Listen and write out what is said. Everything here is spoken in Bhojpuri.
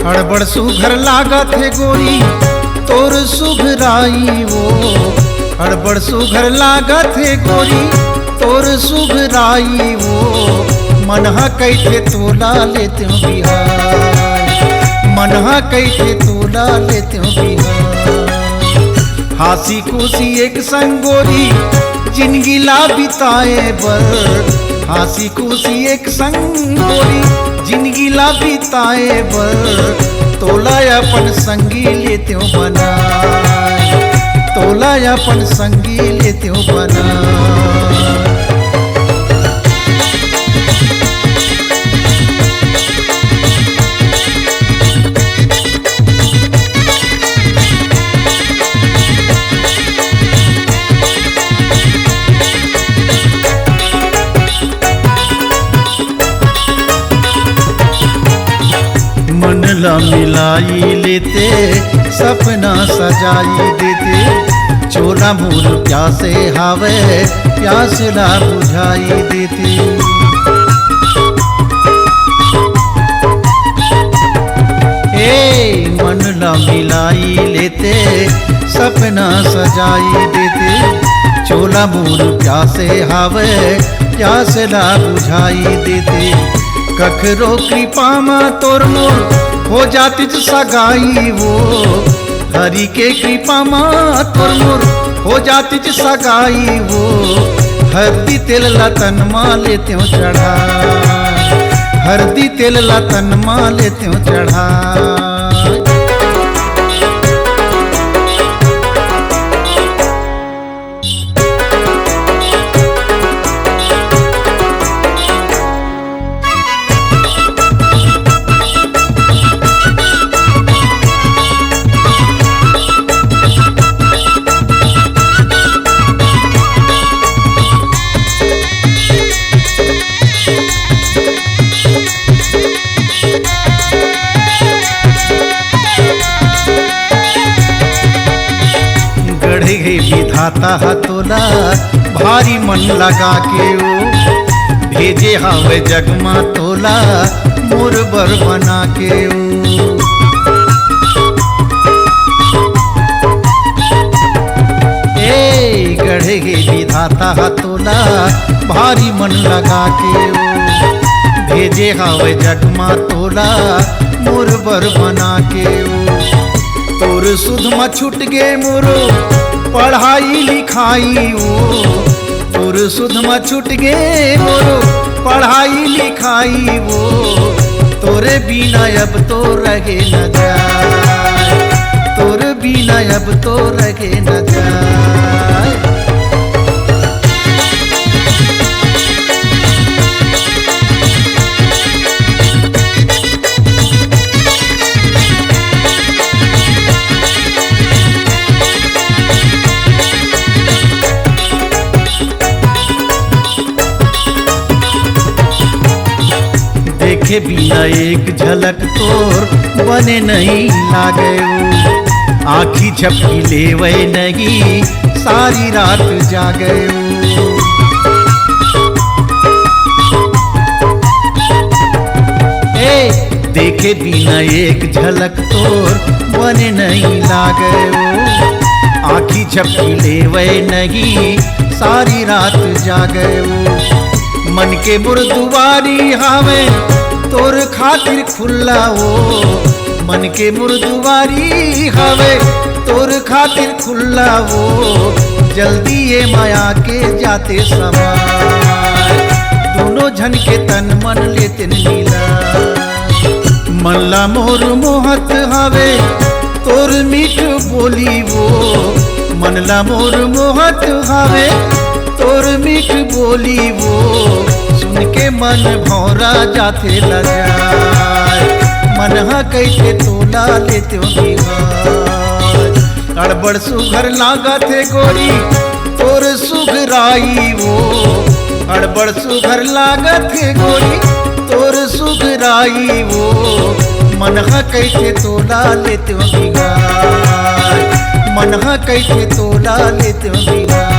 हड़बड़ सुघर लागत है गोरी तोर सुघराई वो, हड़बड़ सुघर लागत है गोरी तोर सुघराई वो। मनहा कैथे तोला लेते हो बिहार, मनहा कैथे तोला लेते हो बिहार। हासी खुशी एक संग गोरी जिंदगी ला बिताए बर, हासी खुशी एक संग गोरी जिंदगी ला बिताए बर। तोला अपन संगी लेते हो बना, तोला अपन संगी लेते हो बना। मन ला मिलाई लेते सपना सजाई देते, चोला मूल प्यासे हावे प्यास ला बुझाई देते। ए मन ला मिलाई लेते सपना सजाई देते, चोला मूल प्यासे हावे प्यास ला बुझाई देते। कखरो कृपा मा तोर मोर हो जाती सगाई वो, हरि के कृपा मा तोर मोर हो जाती सगाई वो। हरदी तेल लतन मा लेते हो चढ़ा, हरदी तेल लतन मा लेते हो चढ़ा। विधाता हतोला भारी मन लगा के ओ, भेजे हवे जगमा तोला मोर बर बना के ओ। ए गढ़े विधाता हतोला भारी मन लगा के ओ, भेजे हवे जगमा तोला मोर बर बना के ओ। तोर सुध म छूट गे मोरो पढ़ाई लिखाई वो, तोर सुध म छूट गे मोरो पढ़ाई लिखाई वो। तोरे बिना अब तो रहे न जाए, तोरे बिना अब तो रहे न जाए। देखे बिना एक झलक तोर बने नहीं लागे, आँखी झपकी लेवे नहीं सारी रात जागे। ए देखे बिना एक झलक तोर बने नहीं लागे, आँखी झपकी लेवे नहीं सारी रात जागे। मन के मुर्दुवारी हावे तोर खातिर खुल्ला वो, मन के मुर्दुवारी हावे तोर खातिर खुल्ला वो। जल्दी ये माया के जाते समाय, दोनों झन के तन मन लेते नीला। मल्ला मोर मोहत हावे तोर मीठ बोली वो, मनला मोर मोहत हावे तोर मीठ बोली वो। सुन के मन भौरा जाते लजाए, मनहा कैसे तोला लेते हो बिहार। हड़बड़ सुघर लागत है गोरी तोर सुघराई वो, हड़बड़ सुघर लागत है गोरी तोर सुघराई वो। मनहा कैसे तोला लेते हो बिहार, मनहा कैसे तोला लेते हो बिहार।